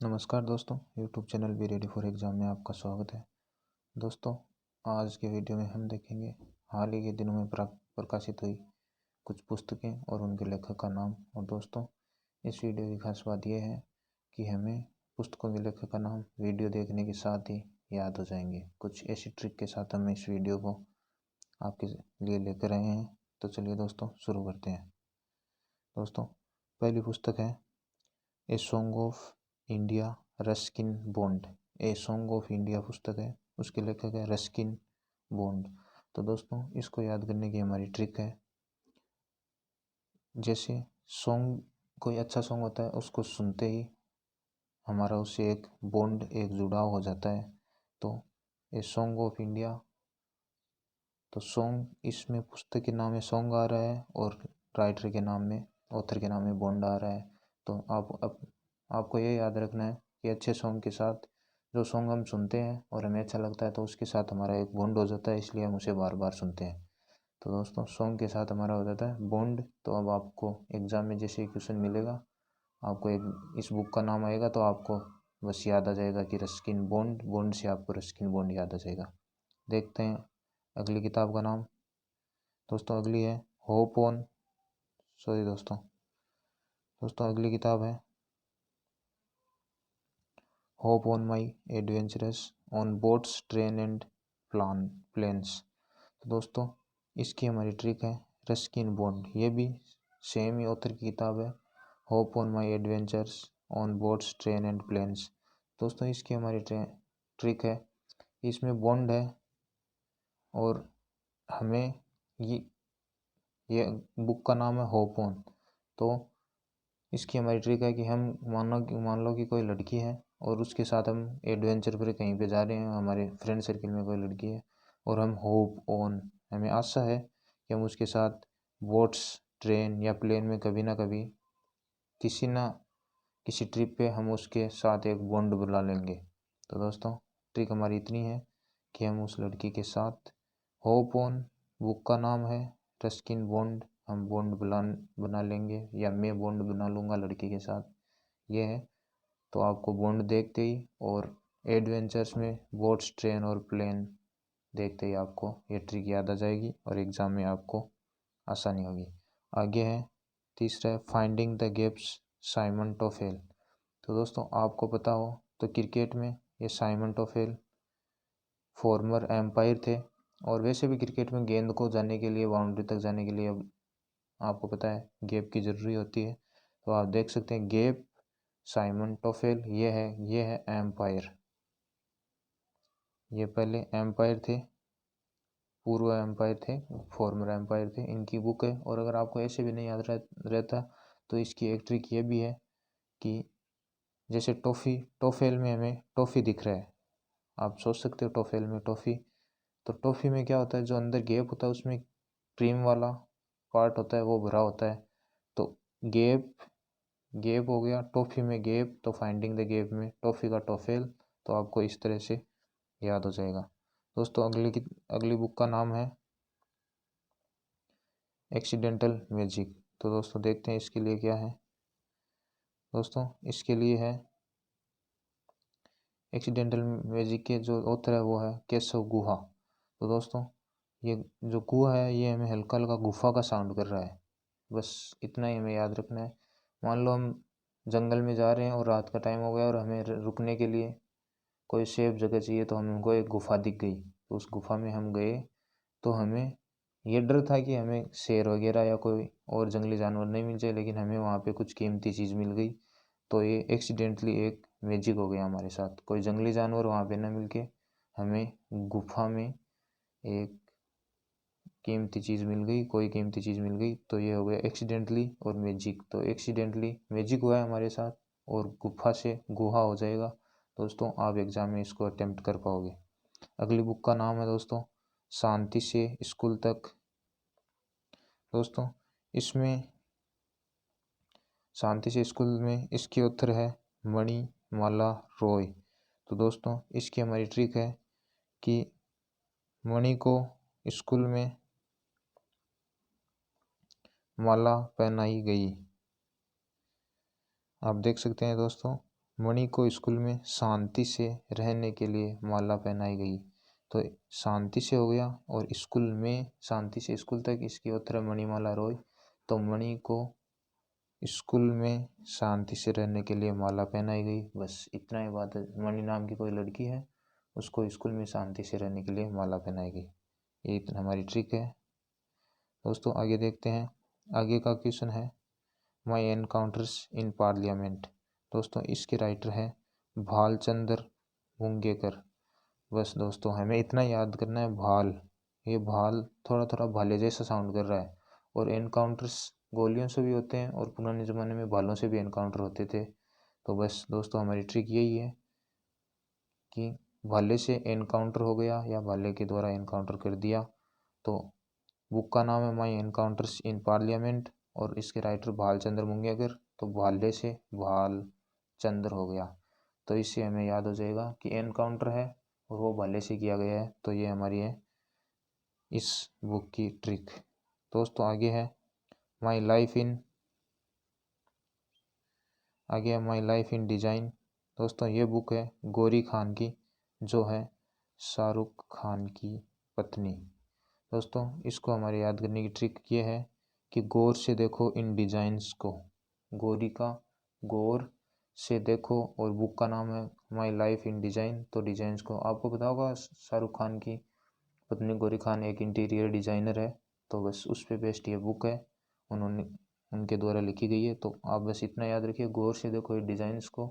नमस्कार दोस्तों, YouTube channel be ready for exam में आपका स्वागत है। दोस्तों, आज के वीडियो में हम देखेंगे हाल ही के दिनों में प्रकाशित हुई कुछ पुस्तकें और उनके लेखक का नाम। और दोस्तों, इस वीडियो की खास बात यह है कि हमें पुस्तकों के लेखक का नाम वीडियो देखने के साथ ही याद हो जाएंगे। कुछ ऐसी ट्रिक के साथ हम इस वीडियो को आपके लिए लेकर आए हैं। तो चलिए दोस्तों, शुरू करते हैं। दोस्तों, पहली पुस्तक है a song of India Ruskin bond. A song of India पुस्तक है, उसके लेखक है रस्किन बॉन्ड। तो दोस्तों, इसको याद करने की हमारी ट्रिक है, जैसे सॉन्ग, कोई अच्छा सॉन्ग होता है, उसको सुनते ही हमारा उससे एक बॉन्ड, एक जुड़ाव हो जाता है। तो ए सॉन्ग ऑफ इंडिया, तो सॉन्ग, इसमें पुस्तक के नाम में सॉन्ग आ रहा है और राइटर के नाम में, ऑथर के नाम में बॉन्ड आ रहा है। तो आपको ये याद रखना है कि अच्छे सॉन्ग के साथ, जो सॉन्ग हम सुनते हैं और हमें अच्छा लगता है, तो उसके साथ हमारा एक बॉन्ड हो जाता है, इसलिए हम उसे बार बार सुनते हैं। तो दोस्तों, सॉन्ग के साथ हमारा हो जाता है बॉन्ड। तो अब आपको एग्ज़ाम में जैसे क्वेश्चन मिलेगा, आपको एक इस बुक का नाम आएगा, तो आपको बस याद आ जाएगा कि रस्किन बॉन्ड, बॉन्ड से आपको रस्किन बॉन्ड याद आ जाएगा। देखते हैं अगली किताब का नाम। दोस्तों, अगली है होप ऑन, सॉरी दोस्तों अगली किताब है hop on my adventures on boats train and planes. तो दोस्तों, इसकी हमारी ट्रिक है रस्किन बॉन्ड। ये भी सेम ही ऑथर की किताब है, hop on my adventures on boats train and planes. दोस्तों, इसकी हमारी ट्रिक है, इसमें बॉन्ड है और हमें ये बुक का नाम है होप ऑन। तो इसकी हमारी ट्रिक है कि हम मान लो कि कोई लड़की है और उसके साथ हम एडवेंचर पर कहीं पे जा रहे हैं, हमारे फ्रेंड सर्किल में कोई लड़की है और हम होप ऑन, हमें आशा है कि हम उसके साथ बोट्स, ट्रेन या प्लेन में कभी ना कभी किसी ट्रिप पे हम उसके साथ एक बॉन्ड बना लेंगे। तो दोस्तों, ट्रिक हमारी इतनी है कि हम उस लड़की के साथ होप ऑन, बुक का नाम है रस्किन बॉन्ड, हम बॉन्ड बना लेंगे, या मैं बॉन्ड बना लूँगा लड़की के साथ, ये है। तो आपको बॉन्ड देखते ही और एडवेंचर्स में बोट्स, ट्रेन और प्लेन देखते ही आपको ये ट्रिक याद आ जाएगी और एग्ज़ाम में आपको आसानी होगी। आगे है तीसरा है finding the gaps, Simon TOEFL. तो दोस्तों, आपको पता हो तो क्रिकेट में ये साइमन टोफेल फॉर्मर एम्पायर थे, और वैसे भी क्रिकेट में गेंद को जाने के लिए, बाउंड्री तक जाने के लिए, अब आपको पता है गैप की ज़रूरी होती है। तो आप देख सकते हैं गैप, साइमन टोफेल, ये है एम्पायर। ये पहले एम्पायर थे, पूर्व एम्पायर थे, फॉर्मर एम्पायर थे, इनकी बुक है। और अगर आपको ऐसे भी नहीं याद रहता तो इसकी एक ट्रिक ये भी है कि जैसे टोफेल में हमें टॉफ़ी दिख रहा है, आप सोच सकते हो टोफेल में टॉफ़ी, तो टॉफ़ी में क्या होता है, जो अंदर गैप होता है उसमें क्रीम वाला पार्ट होता है, वो भरा होता है। तो गैप हो गया, टॉफ़ी में गैप, तो फाइंडिंग द गैप में टॉफ़ी का टोफेल। तो आपको इस तरह से याद हो जाएगा। दोस्तों, अगली बुक का नाम है एक्सीडेंटल मैजिक। तो दोस्तों, देखते हैं इसके लिए क्या है। दोस्तों, इसके लिए है एक्सीडेंटल मैजिक के जो ऑथर है वो है केशव गुहा। तो दोस्तों, ये जो गुहा है, ये हमें हल्का हल्का गुफा का साउंड कर रहा है, बस इतना ही हमें याद रखना है। मान लो हम जंगल में जा रहे हैं और रात का टाइम हो गया और हमें रुकने के लिए कोई सेफ जगह चाहिए, तो हमको एक गुफा दिख गई, तो उस गुफा में हम गए, तो हमें ये डर था कि हमें शेर वगैरह या कोई और जंगली जानवर नहीं मिल जाए, लेकिन हमें वहाँ पे कुछ कीमती चीज़ मिल गई। तो ये एक्सीडेंटली एक मैजिक हो गया हमारे साथ, कोई जंगली जानवर वहाँ पे ना मिल के हमें गुफा में एक कीमती चीज़ मिल गई, कोई कीमती चीज़ मिल गई। तो ये हो गया एक्सीडेंटली और मैजिक। तो एक्सीडेंटली मैजिक हुआ है हमारे साथ और गुफा से गुहा हो जाएगा। दोस्तों, आप एग्ज़ाम में इसको अटेम्प्ट कर पाओगे। अगली बुक का नाम है दोस्तों शांति से स्कूल तक। दोस्तों, इसमें शांति से स्कूल में इसकी ऑथर है मणिमाला रॉय। तो दोस्तों, इसकी हमारी ट्रिक है कि मणि को स्कूल में माला पहनाई गई। आप देख सकते हैं दोस्तों, मणि को स्कूल में शांति से रहने के लिए माला पहनाई गई। तो शांति से हो गया और स्कूल में शांति से स्कूल तक, इसकी उत्तर है मणिमाला रॉय। तो मणि को स्कूल में शांति से रहने के लिए माला पहनाई गई। बस इतना ही बात है। मणि नाम की कोई लड़की है, उसको स्कूल में शांति से रहने के लिए माला पहनाई गई। ये इतना हमारी ट्रिक है। दोस्तों आगे देखते हैं। आगे का क्वेश्चन है माई एनकाउंटर्स इन पार्लियामेंट। दोस्तों इसके राइटर है भालचंद्र मुंगेकर। बस दोस्तों हमें इतना याद करना है, भाल, ये भाल थोड़ा थोड़ा भाले जैसा साउंड कर रहा है। और एनकाउंटर्स गोलियों से भी होते हैं और पुराने ज़माने में भालों से भी एनकाउंटर होते थे। तो बस दोस्तों हमारी ट्रिक यही है कि भाले से एनकाउंटर हो गया या भाले के द्वारा एनकाउंटर कर दिया। तो बुक का नाम है माई एनकाउंटर्स इन पार्लियामेंट और इसके राइटर भालचंद्र मुंगेकर। तो भाले से भाल चंद्र हो गया। तो इससे हमें याद हो जाएगा कि एनकाउंटर है और वो भाले से किया गया है। तो ये हमारी है इस बुक की ट्रिक। दोस्तों आगे है माई लाइफ इन डिजाइन। दोस्तों ये बुक है गौरी खान की, जो है शाहरुख खान की पत्नी। दोस्तों इसको हमारे याद करने की ट्रिक ये है कि गौर से देखो इन डिजाइन्स को। गौरी का गौर से देखो और बुक का नाम है माई लाइफ इन डिजाइन। तो डिजाइन्स को आपको पता होगा, शाहरुख खान की पत्नी गौरी खान एक इंटीरियर डिजाइनर है। तो बस उस पे बेस्ड ये बुक है, उन्होंने उनके द्वारा लिखी गई है। तो आप बस इतना याद रखिए, गौर से देखो ये डिजाइन्स को।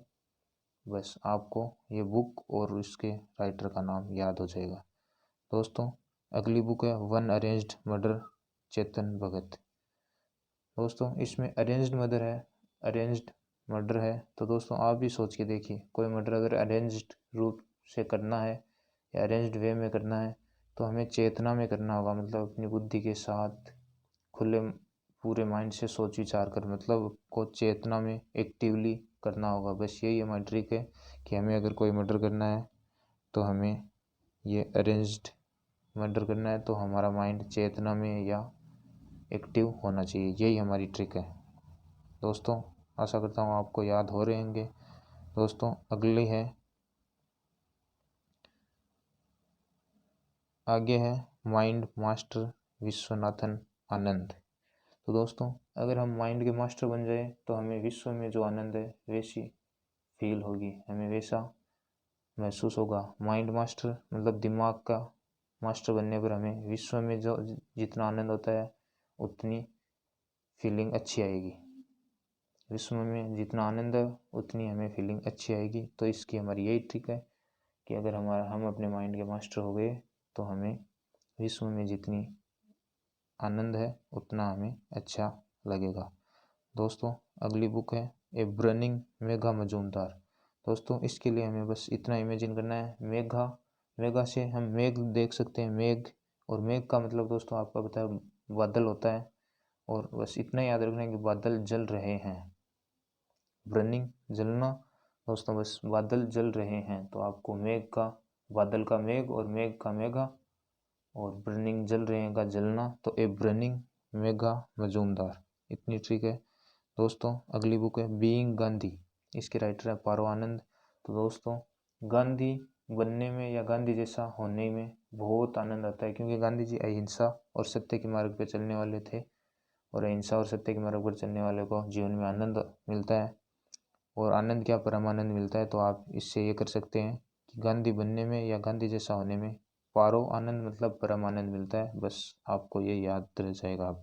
बस आपको ये बुक और उसके राइटर का नाम याद हो जाएगा। दोस्तों अगली बुक है one arranged murder, Chetan Bhagat. दोस्तों इसमें अरेंज्ड मर्डर है, अरेंज्ड मर्डर है। तो दोस्तों आप भी सोच के देखिए, कोई मर्डर अगर अरेंज्ड रूप से करना है या अरेंज्ड वे में करना है तो हमें चेतना में करना होगा, मतलब अपनी बुद्धि के साथ खुले पूरे माइंड से सोच विचार कर, मतलब को चेतना में एक्टिवली करना होगा। बस यही हमारी ट्रिक है कि हमें अगर कोई मर्डर करना है तो हमें ये अरेंज्ड मर्डर करना है तो हमारा माइंड चेतना में या एक्टिव होना चाहिए। यही हमारी ट्रिक है। दोस्तों आशा करता हूँ आपको याद हो रहे होंगे। दोस्तों अगली है, आगे है माइंड मास्टर विश्वनाथन आनंद। तो दोस्तों अगर हम माइंड के मास्टर बन जाए तो हमें विश्व में जो आनंद है वैसी फील होगी, हमें वैसा महसूस होगा। माइंड मास्टर मतलब दिमाग का मास्टर बनने पर हमें विश्व में जो जितना आनंद होता है उतनी फीलिंग अच्छी आएगी। विश्व में जितना आनंद है उतनी हमें फीलिंग अच्छी आएगी। तो इसकी हमारी यही ट्रिक है कि अगर हम अपने माइंड के मास्टर हो गए तो हमें विश्व में जितनी आनंद है उतना हमें अच्छा लगेगा। दोस्तों अगली बुक है ए बर्निंग मेघा मजूमदार। दोस्तों इसके लिए हमें बस इतना इमेजिन करना है, मेघा से हम मेघ देख सकते हैं, मेघ, और मेघ का मतलब दोस्तों आपको पता है बादल होता है। और बस इतना याद रखना है कि बादल जल रहे हैं, बर्निंग जलना। दोस्तों बस बादल जल रहे हैं तो आपको मेघ का, बादल का मेघ और मेघ का मेघा और बर्निंग जल रहे हैं का जलना, तो ए बर्निंग मेघा मजूमदार। इतनी ट्रिक है। दोस्तों अगली बुक है बीइंग गांधी, इसके राइटर है पारो आनंद। तो दोस्तों गांधी बनने में या गांधी जैसा होने में बहुत आनंद आता है, क्योंकि गांधी जी अहिंसा और सत्य के मार्ग पर चलने वाले थे और अहिंसा और सत्य के मार्ग पर चलने वाले को जीवन में आनंद मिलता है। और आनंद क्या, परमानंद मिलता है। तो आप इससे ये कर सकते हैं कि गांधी बनने में या गांधी जैसा होने में पारो आनंद मतलब परम आनंद मिलता है। बस आपको ये याद रह जाएगा।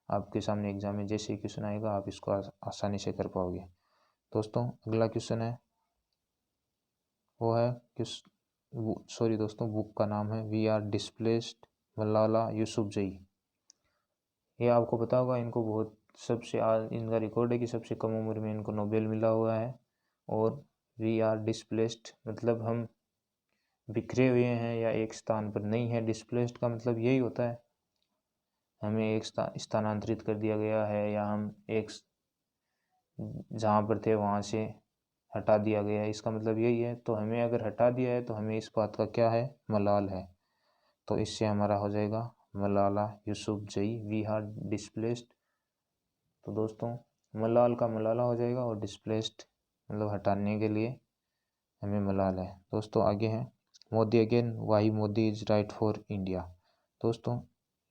आपके सामने एग्जाम में जैसे ही क्वेश्चन आएगा आप इसको आसानी से कर पाओगे। दोस्तों अगला क्वेश्चन है वो है दोस्तों बुक का नाम है we are displaced Malala Yousafzai. ये आपको पता होगा, इनको बहुत इनका रिकॉर्ड है कि सबसे कम उम्र में इनको नोबेल मिला हुआ है। और वी आर डिस्प्लेस्ड मतलब हम बिखरे हुए हैं या एक स्थान पर नहीं है। डिस्प्लेस्ड का मतलब यही होता है हमें एक स्थानांतरित कर दिया गया है, या हम एक जहाँ पर थे वहाँ से हटा दिया गया है, इसका मतलब यही है। तो हमें अगर हटा दिया है तो हमें इस बात का क्या है, मलाल है। तो इससे हमारा हो जाएगा Malala Yousafzai, we are displaced. तो दोस्तों मलाल का मलाला हो जाएगा और डिस्प्लेस्ड मतलब हटाने के लिए हमें मलाल है। दोस्तों आगे है Modi again why Modi is right for India. दोस्तों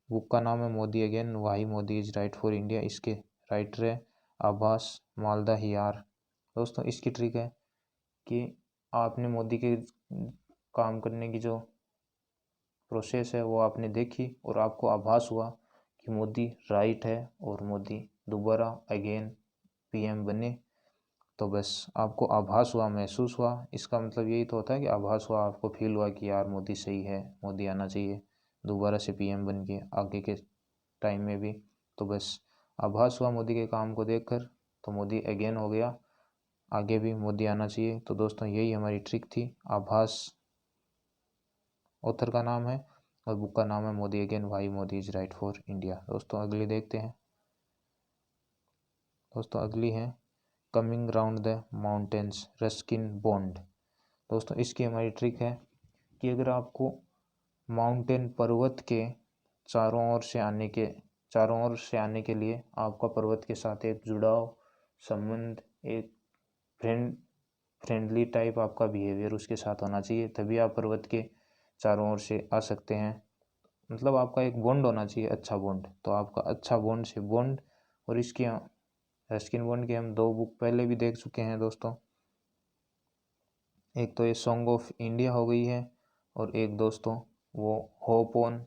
बुक का नाम है Modi again why Modi is right for India. इसके राइटर है आभास मालदा हियार। दोस्तों इसकी ट्रिक है कि आपने मोदी के काम करने की जो प्रोसेस है वो आपने देखी और आपको आभास हुआ कि मोदी राइट है और मोदी दोबारा अगेन पीएम बने, तो बस आपको आभास हुआ, महसूस हुआ। इसका मतलब यही तो होता है कि आभास हुआ, आपको फील हुआ कि यार मोदी सही है, मोदी आना चाहिए दोबारा से पीएम बन के आगे के टाइम में भी। तो बस आभास हुआ मोदी के काम को देखकर, तो मोदी अगेन हो गया, आगे भी मोदी आना चाहिए। तो दोस्तों यही हमारी ट्रिक थी। आभास ऑथर का नाम है और बुक का नाम है Modi again why Modi is right for India. दोस्तों अगली देखते हैं। दोस्तों अगली है coming round the mountains Ruskin Bond. दोस्तों इसकी हमारी ट्रिक है कि अगर आपको माउंटेन पर्वत के चारों ओर से आने के लिए आपका पर्वत के साथ एक जुड़ाव संबंध, एक फ्रेंडली टाइप आपका बिहेवियर उसके साथ होना चाहिए, तभी आप पर्वत के चारों ओर से आ सकते हैं। मतलब आपका एक बॉन्ड होना चाहिए, अच्छा बॉन्ड। तो आपका अच्छा बॉन्ड से बॉन्ड, और इसकी रस्किन बॉन्ड की हम 2 बुक पहले भी देख चुके हैं दोस्तों। एक तो ये सॉन्ग ऑफ इंडिया हो गई है, और एक दोस्तों वो होप ऑन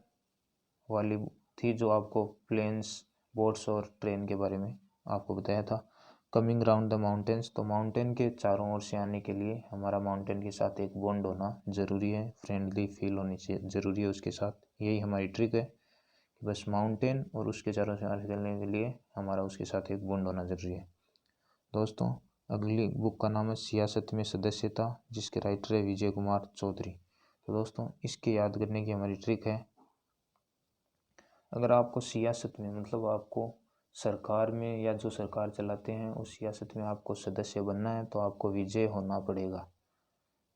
वाली थी जो आपको प्लेन्स, बोट्स और ट्रेन के बारे में आपको बताया था। कमिंग राउंड द माउंटेन्स, तो माउंटेन के चारों ओर से आने के लिए हमारा माउंटेन के साथ एक बॉन्ड होना ज़रूरी है, फ्रेंडली फील होनी चाहिए, ज़रूरी है उसके साथ। यही हमारी ट्रिक है कि बस माउंटेन और उसके चारों से आगे चलने के लिए हमारा उसके साथ एक बॉन्ड होना ज़रूरी है। दोस्तों अगली बुक का नाम है सियासत में सदस्यता, जिसके राइटर है विजय कुमार चौधरी। तो दोस्तों इसके याद करने की हमारी ट्रिक है, अगर आपको सियासत में, मतलब आपको सरकार में या जो सरकार चलाते हैं उस सियासत में आपको सदस्य बनना है, तो आपको विजय होना पड़ेगा,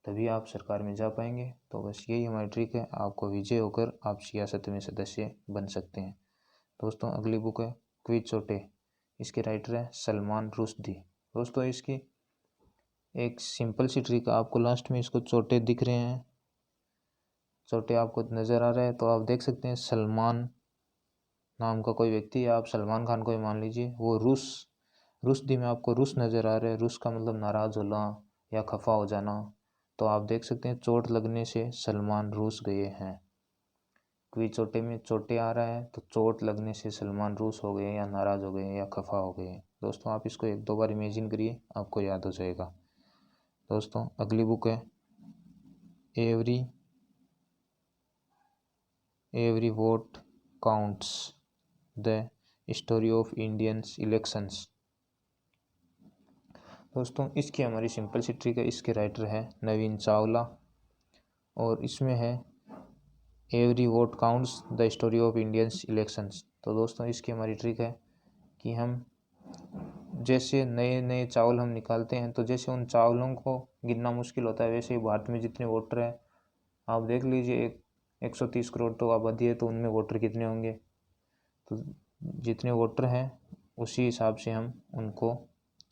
तभी आप सरकार में जा पाएंगे। तो बस यही हमारी ट्रिक है, आपको विजय होकर आप सियासत में सदस्य बन सकते हैं। दोस्तों अगली बुक है क्विज चोटे, इसके राइटर है सलमान रुश्दी। दोस्तों इसकी एक सिंपल सी ट्रिक, आपको लास्ट में इसको चोटे दिख रहे हैं, चोटे आपको नज़र आ रहा है, तो आप देख सकते हैं सलमान नाम का कोई व्यक्ति, या आप सलमान खान को ही मान लीजिए, वो रुश्दी में आपको रुस नज़र आ रहा है। रुस का मतलब नाराज़ होना या खफा हो जाना, तो आप देख सकते हैं चोट लगने से सलमान रूस गए हैं। क्विज चोटे में चोटे आ रहा है, तो चोट लगने से सलमान रूस हो गए, या नाराज़ हो गए, या खफा हो गए। दोस्तों आप इसको 1-2 बार इमेजिन करिए, आपको याद हो जाएगा। दोस्तों अगली बुक है every vote counts the story of Indians elections. दोस्तों इसकी हमारी सिंपल सी ट्रिक है, इसके राइटर है नवीन चावला, और इसमें है every vote counts the story of Indians elections. तो दोस्तों इसकी हमारी ट्रिक है कि हम जैसे नए नए चावल हम निकालते हैं, तो जैसे उन चावलों को गिनना मुश्किल होता है, वैसे ही भारत में जितने वोटर हैं आप देख लीजिए, 130 करोड़ तो आबादी है, तो उनमें वोटर कितने होंगे, तो जितने वोटर हैं उसी हिसाब से हम उनको,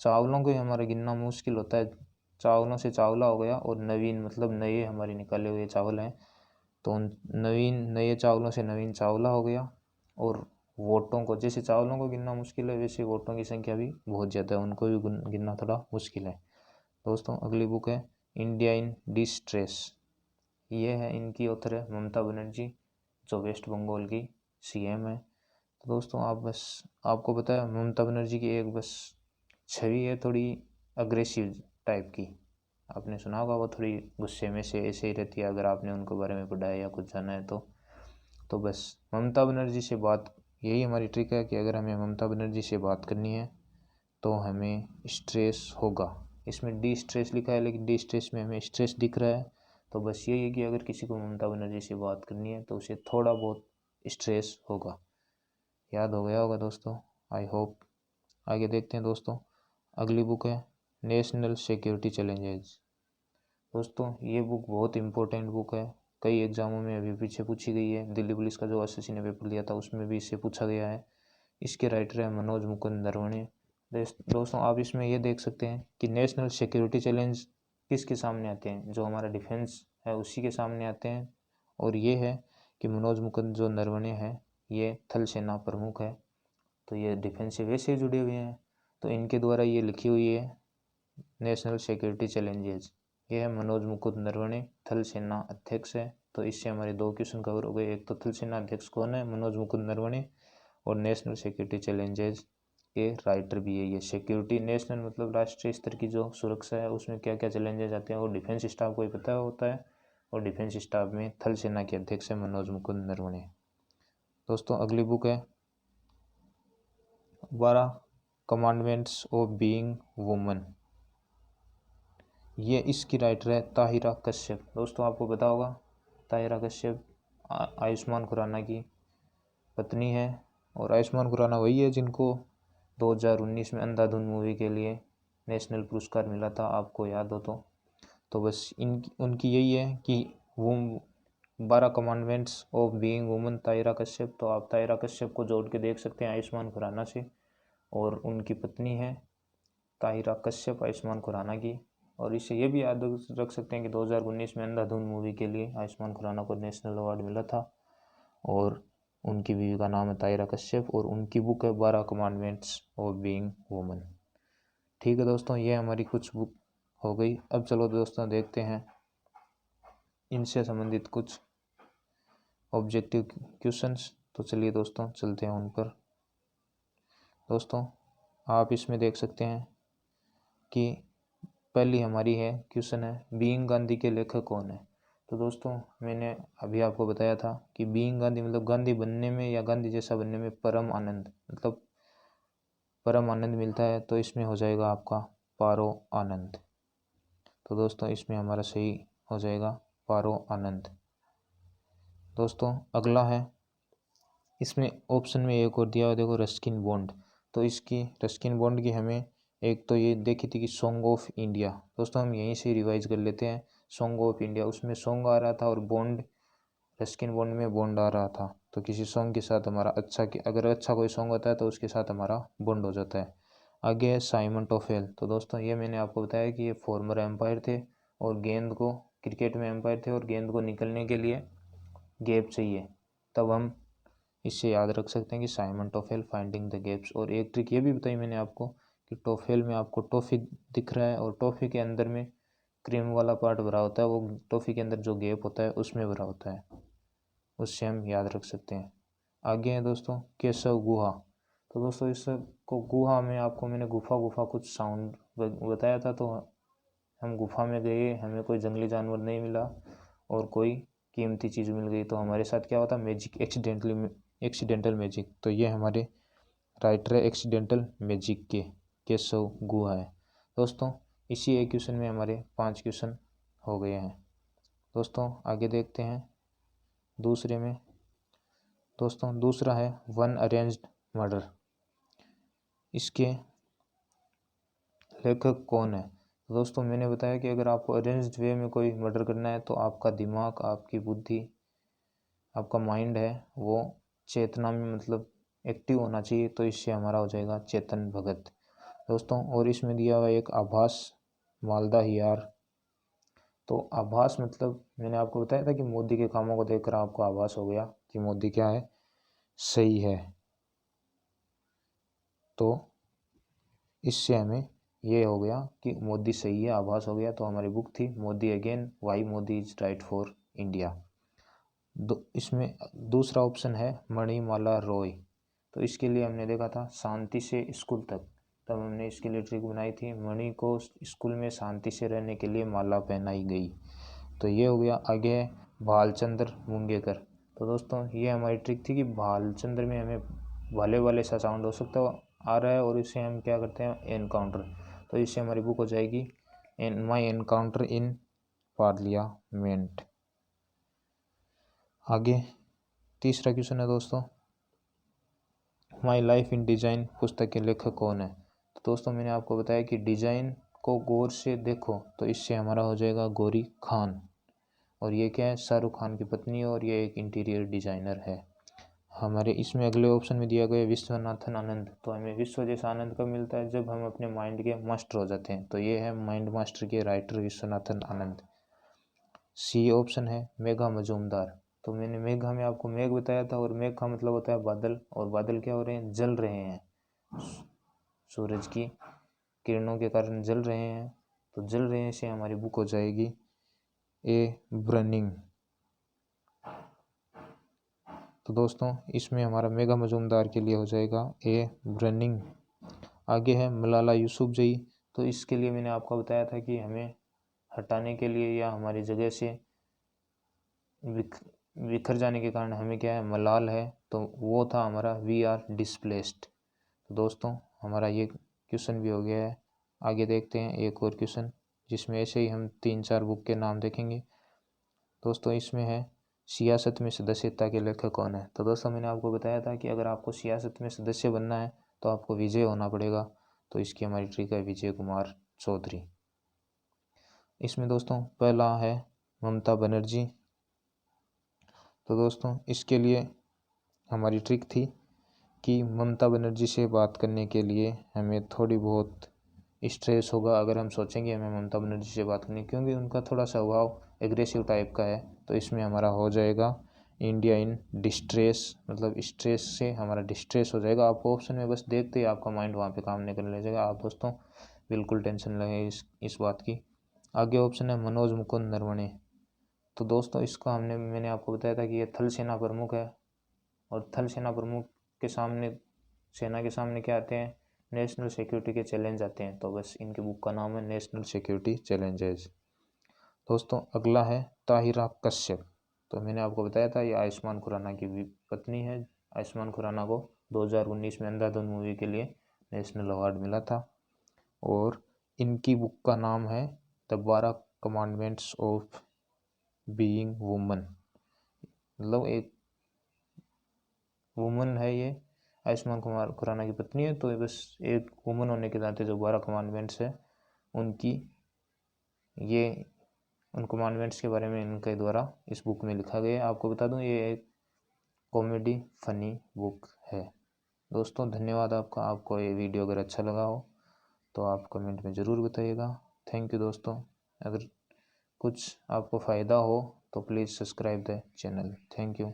चावलों को ही हमारा गिनना मुश्किल होता है। चावलों से चावला हो गया, और नवीन मतलब नए हमारे निकाले हुए चावल हैं, तो उन नए चावलों से नवीन चावला हो गया। और वोटों को, जैसे चावलों को गिनना मुश्किल है, वैसे वोटों की संख्या भी बहुत ज़्यादा है, उनको भी गिनना थोड़ा मुश्किल है। दोस्तों अगली बुक है इंडिया इन डिस्ट्रेस, ये है, इनकी ऑथर है ममता बनर्जी, जो वेस्ट बंगाल की सीएम है। तो दोस्तों आप बस, आपको पता है ममता बनर्जी की एक बस छवि है थोड़ी अग्रेसिव टाइप की, आपने सुना होगा, वो थोड़ी गुस्से में से ऐसे ही रहती है, अगर आपने उनको बारे में पढ़ा है या कुछ जाना है तो बस ममता बनर्जी से बात, यही हमारी ट्रिक है कि अगर हमें ममता बनर्जी से बात करनी है तो हमें स्ट्रेस होगा। इसमें डी स्ट्रेस लिखा है, लेकिन डी स्ट्रेस में हमें स्ट्रेस दिख रहा है, तो बस यही है कि अगर किसी को ममता बनर्जी से बात करनी है तो उसे थोड़ा बहुत स्ट्रेस होगा। याद हो गया होगा दोस्तों, आई होप। आगे देखते हैं दोस्तों, अगली बुक है नेशनल सिक्योरिटी चैलेंजेस। दोस्तों ये बुक बहुत इंपॉर्टेंट बुक है, कई एग्जामों में अभी पीछे पूछी गई है, दिल्ली पुलिस का जो एसएससी ने पेपर लिया था उसमें भी इससे पूछा गया है। इसके राइटर है मनोज मुकुंद नरवणे, दोस्तों आप इसमें ये देख सकते हैं कि नेशनल सिक्योरिटी चैलेंज किसके सामने आते हैं, जो हमारा डिफेंस है उसी के सामने आते हैं। और ये है कि मनोज मुकुंद जो नरवणे हैं ये थल सेना प्रमुख है, तो ये डिफेंस से वैसे जुड़े हुए हैं, तो इनके द्वारा ये लिखी हुई है नेशनल सिक्योरिटी चैलेंजेस। ये है मनोज मुकुंद नरवणे, थल सेना अध्यक्ष है। तो इससे हमारे 2 क्वेश्चन कवर हो गए, एक तो थल सेना अध्यक्ष कौन है, मनोज मुकुंद नरवणे, और नेशनल सिक्योरिटी चैलेंजेस के राइटर भी है ये। सिक्योरिटी नेशनल मतलब राष्ट्रीय स्तर की जो सुरक्षा है उसमें क्या क्या चैलेंजेस आते हैं वो डिफेंस स्टाफ को ही पता होता है, और डिफेंस स्टाफ में थल सेना के अध्यक्ष है मनोज मुकुंद नरवणे। दोस्तों अगली बुक है 12 कमांडमेंट्स ऑफ बीइंग वुमन। ये इसकी राइटर है ताहिरा कश्यप। दोस्तों आपको पता होगा ताहिरा कश्यप आयुष्मान खुराना की पत्नी है, और आयुष्मान खुराना वही है जिनको 2019 में अंधाधुन मूवी के लिए नेशनल पुरस्कार मिला था, आपको याद हो तो बस उनकी यही है कि वो 12 commandments of being woman Tahira Kashyap. तो आप ताहिरा कश्यप को जोड़ के देख सकते हैं आयुष्मान खुराना से, और उनकी पत्नी है ताहिरा कश्यप आयुष्मान खुराना की। और इससे ये भी याद रख सकते हैं कि 2019 में अंधाधुन मूवी के लिए आयुष्मान खुराना को नेशनल अवार्ड मिला था, और उनकी बीवी का नाम है ताहिरा कश्यप, और उनकी बुक है 12 कमांडमेंट्स ऑफ बीइंग वुमन। ठीक है दोस्तों, ये हमारी कुछ बुक हो गई। अब चलो दोस्तों देखते हैं इनसे संबंधित कुछ ऑब्जेक्टिव क्वेश्चंस। तो चलिए दोस्तों चलते हैं उन पर। दोस्तों आप इसमें देख सकते हैं कि पहली हमारी है क्वेश्चन है बीइंग गांधी के लेखक कौन है। तो दोस्तों मैंने अभी आपको बताया था कि बीइंग गांधी मतलब गांधी बनने में या गांधी जैसा बनने में परम आनंद, मतलब परम आनंद मिलता है, तो इसमें हो जाएगा आपका पारो आनंद। तो दोस्तों इसमें हमारा सही हो जाएगा पारो आनंद। दोस्तों अगला है, इसमें ऑप्शन में एक और दिया हुआ देखो रस्किन बॉन्ड। तो इसकी रस्किन बॉन्ड की हमें एक तो ये देखी थी कि सॉन्ग ऑफ इंडिया। दोस्तों हम यहीं से रिवाइज कर लेते हैं। सॉन्ग ऑफ इंडिया उसमें सॉन्ग आ रहा था और बॉन्ड रस्किन बॉन्ड में बॉन्ड आ रहा था। तो किसी सॉन्ग के साथ हमारा अगर अच्छा कोई सॉन्ग होता है तो उसके साथ हमारा बॉन्ड हो जाता है। आगे है साइमन टोफेल। तो दोस्तों ये मैंने आपको बताया कि ये फॉर्मर एम्पायर थे, और गेंद को क्रिकेट में एम्पायर थे, और गेंद को निकलने के लिए गैप चाहिए, तब हम इससे याद रख सकते हैं कि Simon TOEFL finding the gaps. और एक ट्रिक ये भी बताई मैंने आपको कि टोफेल में आपको टॉफ़ी दिख रहा है, और टॉफ़ी के अंदर में क्रीम वाला पार्ट भरा होता है, वो टॉफ़ी के अंदर जो गैप होता है उसमें भरा होता है, उससे हम याद रख सकते हैं। आगे है दोस्तों केशव गुहा। तो दोस्तों इसको गुहा में आपको मैंने गुफा कुछ साउंड बताया था। तो हम गुफा में गए, हमें कोई जंगली जानवर नहीं मिला और कोई कीमती चीज़ मिल गई, तो हमारे साथ क्या होता मैजिक, एक्सीडेंटल मैजिक। तो ये हमारे राइटर है एक्सीडेंटल मैजिक के केशव गुहा है। दोस्तों इसी एक क्वेश्चन में हमारे 5 क्वेश्चन हो गए हैं। दोस्तों आगे देखते हैं दूसरे में। दोस्तों दूसरा है वन अरेंज्ड मर्डर। इसके लेखक कौन है। दोस्तों मैंने बताया कि अगर आपको अरेंज्ड वे में कोई मर्डर करना है तो आपका दिमाग, आपकी बुद्धि, आपका माइंड है वो चेतना में मतलब एक्टिव होना चाहिए। तो इससे हमारा हो जाएगा चेतन भगत। दोस्तों और इसमें दिया हुआ एक आभास मालदा हियार। तो आभास मतलब मैंने आपको बताया था कि मोदी के कामों को देखकर आपको आभास हो गया कि मोदी क्या है, सही है। तो इससे हमें ये हो गया कि मोदी सही है, आभास हो गया। तो हमारी बुक थी Modi again, why Modi is right for India. इसमें दूसरा ऑप्शन है मणिमाला रॉय। तो इसके लिए हमने देखा था शांति से स्कूल तक, तब हमने इसके लिए ट्रिक बनाई थी मणि को स्कूल में शांति से रहने के लिए माला पहनाई गई। तो ये हो गया। आगे है भालचंद्र मुंगेकर। तो दोस्तों ये हमारी ट्रिक थी कि भालचंद्र में हमें भाले वाले सा साउंड हो सकता आ रहा है, और इससे हम क्या करते हैं एनकाउंटर। तो इससे हमारी बुक हो जाएगी माई एनकाउंटर इन पार्लियामेंट। आगे तीसरा क्वेश्चन है दोस्तों माई लाइफ इन डिजाइन पुस्तक के लेखक कौन है। तो दोस्तों मैंने आपको बताया कि डिजाइन को गौर से देखो, तो इससे हमारा हो जाएगा गौरी खान। और ये क्या है, शाहरुख खान की पत्नी, और ये एक इंटीरियर डिजाइनर है। हमारे इसमें अगले ऑप्शन में दिया गया विश्वनाथन आनंद। तो हमें विश्व जैसा आनंद कब मिलता है? जब हम अपने माइंड के मास्टर हो जाते हैं। तो ये है माइंड मास्टर के writer Viswanathan Anand. C option है मेघा मजूमदार। तो मैंने मेघा में आपको मेघ बताया था, और मेघ का मतलब होता है बादल, और बादल क्या हो रहे हैं? जल रहे हैं, सूरज की किरणों के कारण जल रहे हैं। तो जल रहे हैं से हमारी बुक हो जाएगी ए बर्निंग। तो दोस्तों इसमें हमारा मेघा मजूमदार के लिए हो जाएगा ए बर्निंग। आगे है मलाला यूसुफजई। तो इसके लिए मैंने आपको बताया था कि हमें हटाने के लिए या हमारी जगह से बिखर जाने के कारण हमें क्या है? मलाल है। तो वो था हमारा वी आर डिस्प्लेस्ड। तो दोस्तों हमारा ये क्वेश्चन भी हो गया है। आगे देखते हैं एक और क्वेश्चन, जिसमें ऐसे ही हम 3-4 बुक के नाम देखेंगे। दोस्तों इसमें है सियासत में सदस्यता के लेखक कौन है? तो दोस्तों मैंने आपको बताया था कि अगर आपको सियासत में सदस्य बनना है तो आपको विजय होना पड़ेगा। तो इसकी हमारी ट्रिक है विजय कुमार चौधरी। इसमें दोस्तों पहला है ममता बनर्जी। तो दोस्तों इसके लिए हमारी ट्रिक थी कि ममता बनर्जी से बात करने के लिए हमें थोड़ी बहुत स्ट्रेस होगा अगर हम सोचेंगे हमें ममता बनर्जी से बात करनी, क्योंकि उनका थोड़ा स्वभाव एग्रेसिव टाइप का है। तो इसमें हमारा हो जाएगा इंडिया इन डिस्ट्रेस, मतलब स्ट्रेस से हमारा डिस्ट्रेस हो जाएगा। आपको ऑप्शन में बस देखते ही आपका माइंड वहाँ पे काम नहीं करने लगेगा। आप दोस्तों बिल्कुल टेंशन लगे इस बात की। आगे ऑप्शन है मनोज मुकुंद नरवणे। तो दोस्तों इसका मैंने आपको बताया था कि ये थल सेना प्रमुख है, और थल सेना प्रमुख के सामने सेना के सामने क्या आते हैं? नेशनल सिक्योरिटी के चैलेंज आते हैं। तो बस इनकी बुक का नाम है नेशनल सिक्योरिटी चैलेंजेस। दोस्तों अगला है ताहिरा कश्यप। तो मैंने आपको बताया था ये आयुष्मान खुराना की पत्नी है। आयुष्मान खुराना को 2019 में अंधाधुन मूवी के लिए नेशनल अवार्ड मिला था, और इनकी बुक का नाम है the 12 commandments of being woman. मतलब एक वुमन है ये, आयुष्मान खुराना की पत्नी है। तो बस एक वुमन होने के नाते जो 12 कमांडमेंट्स है उनकी ये उन कमांडमेंट्स के बारे में इनके द्वारा इस बुक में लिखा गया है। आपको बता दूं ये एक कॉमेडी फनी बुक है। दोस्तों धन्यवाद आपका। आपको ये वीडियो अगर अच्छा लगा हो तो आप कमेंट में ज़रूर बताइएगा। थैंक यू दोस्तों। अगर कुछ आपको फ़ायदा हो तो please subscribe the channel. Thank you.